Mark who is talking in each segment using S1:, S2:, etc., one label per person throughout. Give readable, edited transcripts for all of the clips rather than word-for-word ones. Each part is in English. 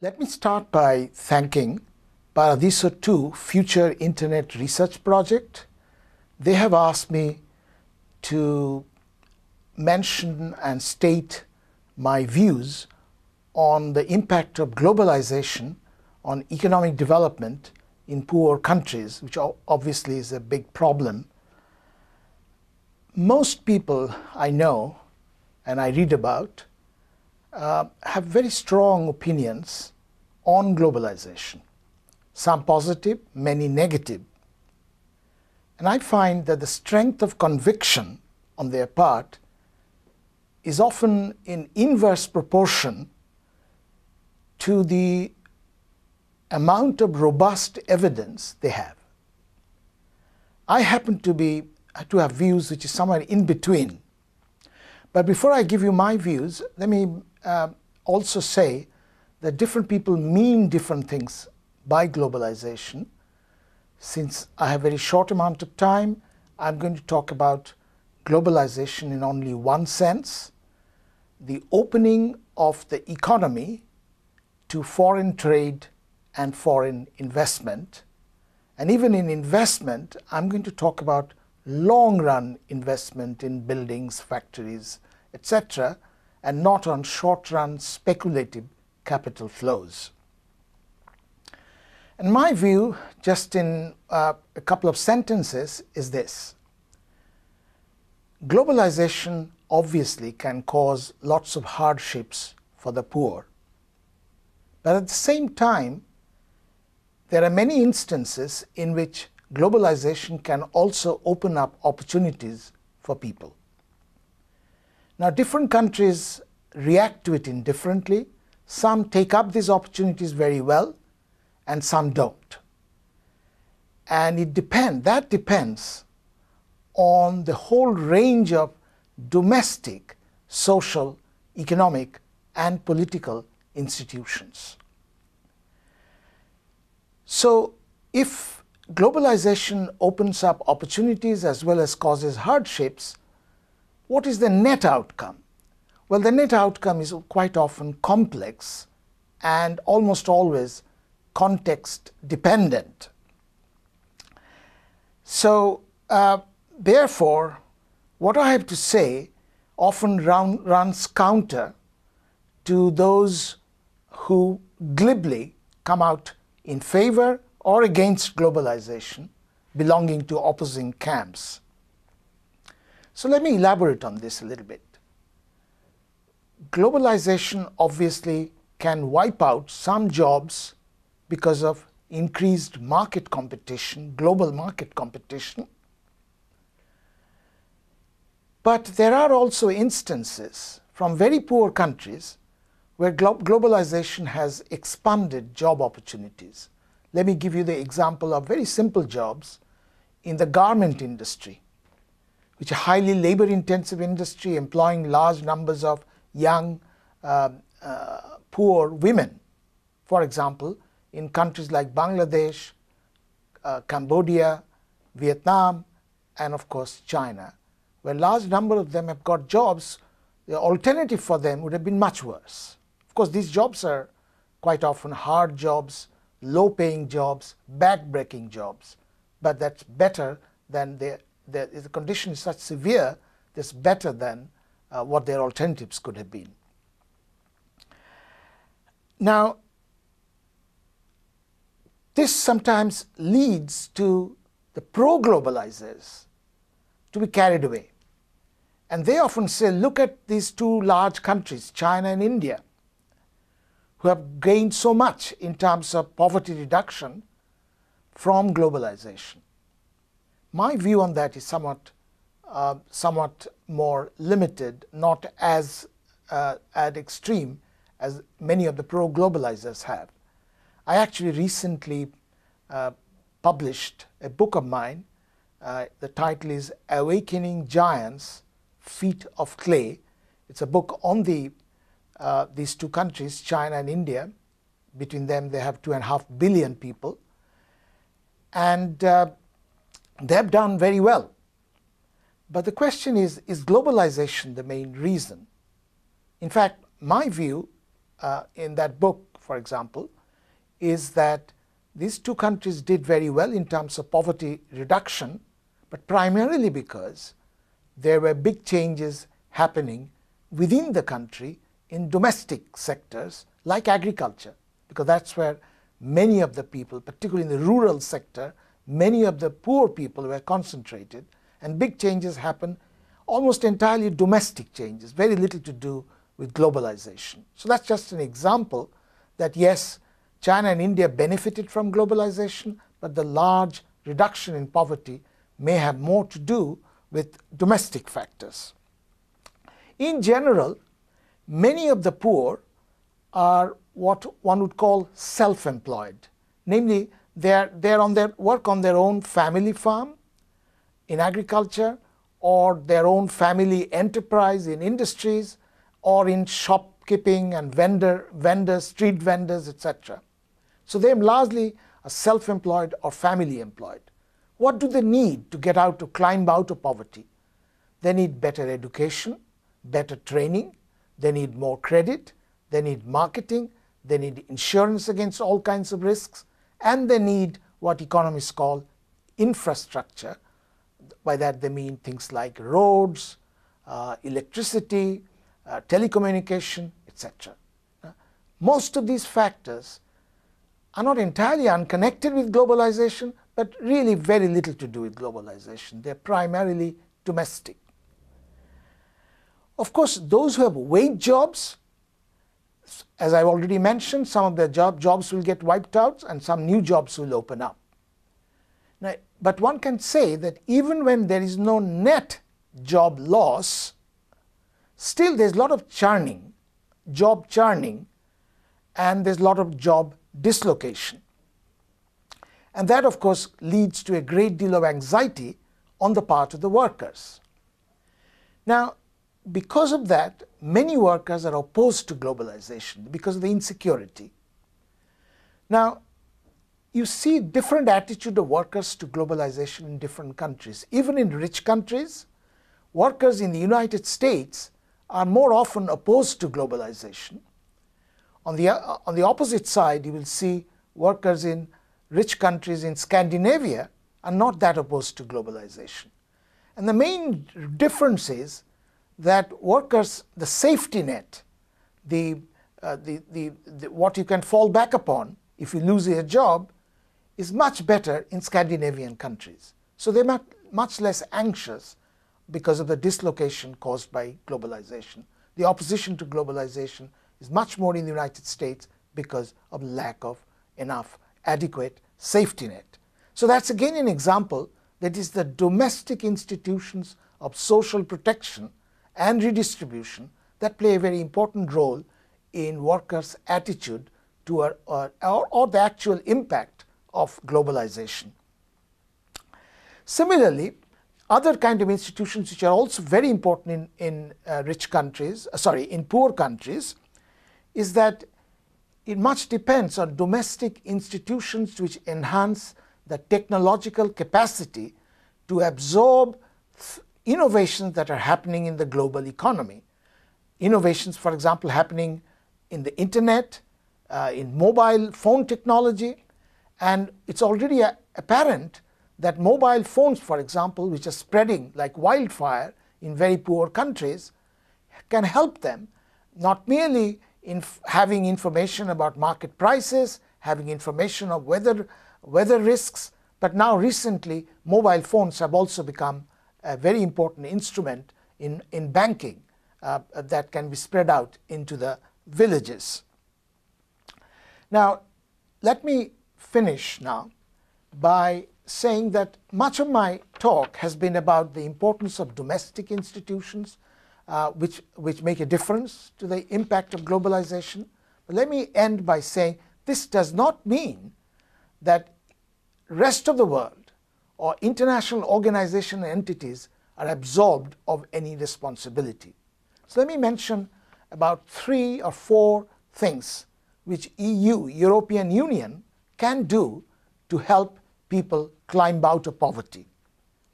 S1: Let me start by thanking PARADISO 2 Future Internet Research Project. They have asked me to mention and state my views on the impact of globalization on economic development in poor countries, which obviously is a big problem. Most people I know and I read about have very strong opinions on globalization, some positive, many negative. And I find that the strength of conviction on their part is often in inverse proportion to the amount of robust evidence they have. I happen to have views which is somewhere in between. But before I give you my views, let me also say that different people mean different things by globalization. Since I have a very short amount of time, I'm going to talk about globalization in only one sense: the opening of the economy to foreign trade and foreign investment. And even in investment, I'm going to talk about long-run investment in buildings, factories, etc., and not on short-run speculative capital flows. And my view, just in a couple of sentences, is this. Globalization obviously can cause lots of hardships for the poor. But at the same time, there are many instances in which globalization can also open up opportunities for people. Now, different countries react to it indifferently. Some take up these opportunities very well, and some don't. And that depends on the whole range of domestic, social, economic, and political institutions. So, if globalization opens up opportunities as well as causes hardships, what is the net outcome? Well, the net outcome is quite often complex and almost always context dependent. So, therefore, what I have to say often runs counter to those who glibly come out in favor or against globalization, belonging to opposing camps. So let me elaborate on this a little bit. Globalization obviously can wipe out some jobs because of increased market competition, global market competition. But there are also instances from very poor countries where globalization has expanded job opportunities. Let me give you the example of very simple jobs in the garment industry, which is a highly labor-intensive industry employing large numbers of young, poor women. For example, in countries like Bangladesh, Cambodia, Vietnam, and of course China, where a large number of them have got jobs, the alternative for them would have been much worse. Of course, these jobs are quite often hard jobs, low-paying jobs, back-breaking jobs, but that's better than the condition is such severe, that's better than what their alternatives could have been. Now, this sometimes leads to the pro-globalizers to be carried away. And they often say, look at these two large countries, China and India, who have gained so much in terms of poverty reduction from globalization. My view on that is somewhat more limited, not as at extreme as many of the pro-globalizers have. I actually recently published a book of mine. The title is Awakening Giants, Feet of Clay. It's a book on these two countries, China and India. Between them, they have 2.5 billion people. And they have done very well. But the question is globalization the main reason? In fact, my view in that book, for example, is that these two countries did very well in terms of poverty reduction, but primarily because there were big changes happening within the country in domestic sectors like agriculture, because that's where many of the people, particularly in the rural sector, many of the poor people were concentrated, and big changes happen, almost entirely domestic changes, very little to do with globalization. So that's just an example that yes, China and India benefited from globalization, but the large reduction in poverty may have more to do with domestic factors. In general, many of the poor are what one would call self-employed. Namely, they're on their work on their own family farm in agriculture, or their own family enterprise in industries, or in shopkeeping and vendors, street vendors, etc. So they are largely self-employed or family employed. What do they need to get out, to climb out of poverty? They need better education, better training, they need more credit, they need marketing, they need insurance against all kinds of risks, and they need what economists call infrastructure. By that they mean things like roads, electricity, telecommunication, etc. Most of these factors are not entirely unconnected with globalization, but really very little to do with globalization. They're primarily domestic. Of course, those who have wage jobs, as I've already mentioned, some of their jobs will get wiped out and some new jobs will open up. Now, but one can say that even when there is no net job loss, still there's a lot of churning, job churning, and there's a lot of job dislocation. And that, of course, leads to a great deal of anxiety on the part of the workers. Now, because of that, many workers are opposed to globalization because of the insecurity. Now, you see different attitude of workers to globalization in different countries. Even in rich countries, workers in the United States are more often opposed to globalization. On the opposite side, you will see workers in rich countries in Scandinavia are not that opposed to globalization. And the main difference is that workers, the safety net, what you can fall back upon if you lose your job, is much better in Scandinavian countries. So they're much less anxious because of the dislocation caused by globalization. The opposition to globalization is much more in the United States because of lack of enough adequate safety net. So that's again an example that is the domestic institutions of social protection and redistribution that play a very important role in workers' attitude to or the actual impact of globalization. Similarly, other kind of institutions which are also very important in poor countries, is that it much depends on domestic institutions which enhance the technological capacity to absorb innovations that are happening in the global economy. Innovations, for example, happening in the internet, in mobile phone technology, and it's already apparent that mobile phones, for example, which are spreading like wildfire in very poor countries, can help them not merely in having information about market prices, having information of weather risks, but now recently mobile phones have also become a very important instrument in banking that can be spread out into the villages. Now, let me finish now by saying that much of my talk has been about the importance of domestic institutions which make a difference to the impact of globalization. But let me end by saying this does not mean that rest of the world or international organizations and entities are absolved of any responsibility. So let me mention about 3 or 4 things which European Union, can do to help people climb out of poverty.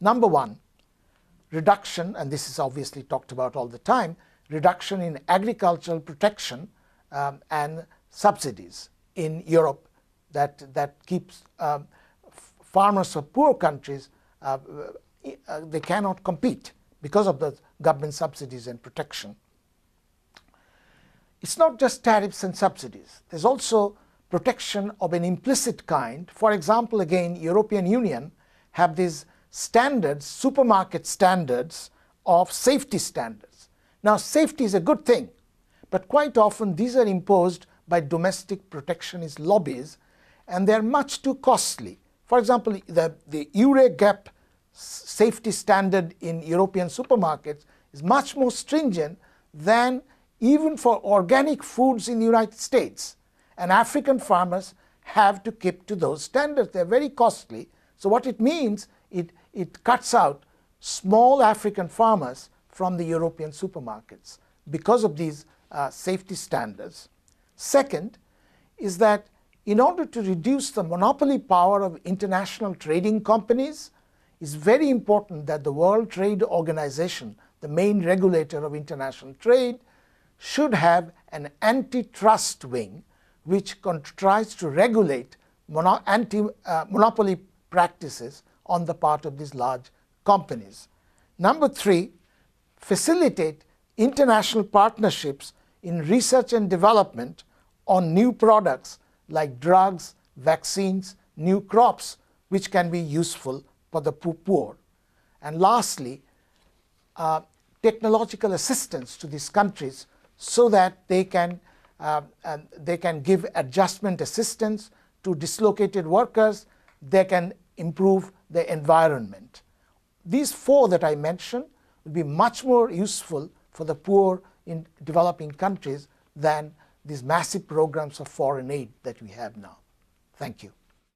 S1: Number 1, reduction, and this is obviously talked about all the time, reduction in agricultural protection and subsidies in Europe that keeps farmers of poor countries, they cannot compete because of the government subsidies and protection. It's not just tariffs and subsidies. There's also protection of an implicit kind. For example, again, European Union have these standards, supermarket standards of safety standards. Now, safety is a good thing, but quite often these are imposed by domestic protectionist lobbies, and they're much too costly. For example, the EURE-GAP safety standard in European supermarkets is much more stringent than even for organic foods in the United States. And African farmers have to keep to those standards. They're very costly. So what it means, it cuts out small African farmers from the European supermarkets because of these safety standards. Second is that in order to reduce the monopoly power of international trading companies, it's very important that the World Trade Organization, the main regulator of international trade, should have an antitrust wing which tries to regulate monopoly practices on the part of these large companies. Number three, facilitate international partnerships in research and development on new products like drugs, vaccines, new crops, which can be useful for the poor. And lastly, technological assistance to these countries so that they can give adjustment assistance to dislocated workers, they can improve the environment. These four that I mentioned will be much more useful for the poor in developing countries than these massive programs of foreign aid that we have now. Thank you.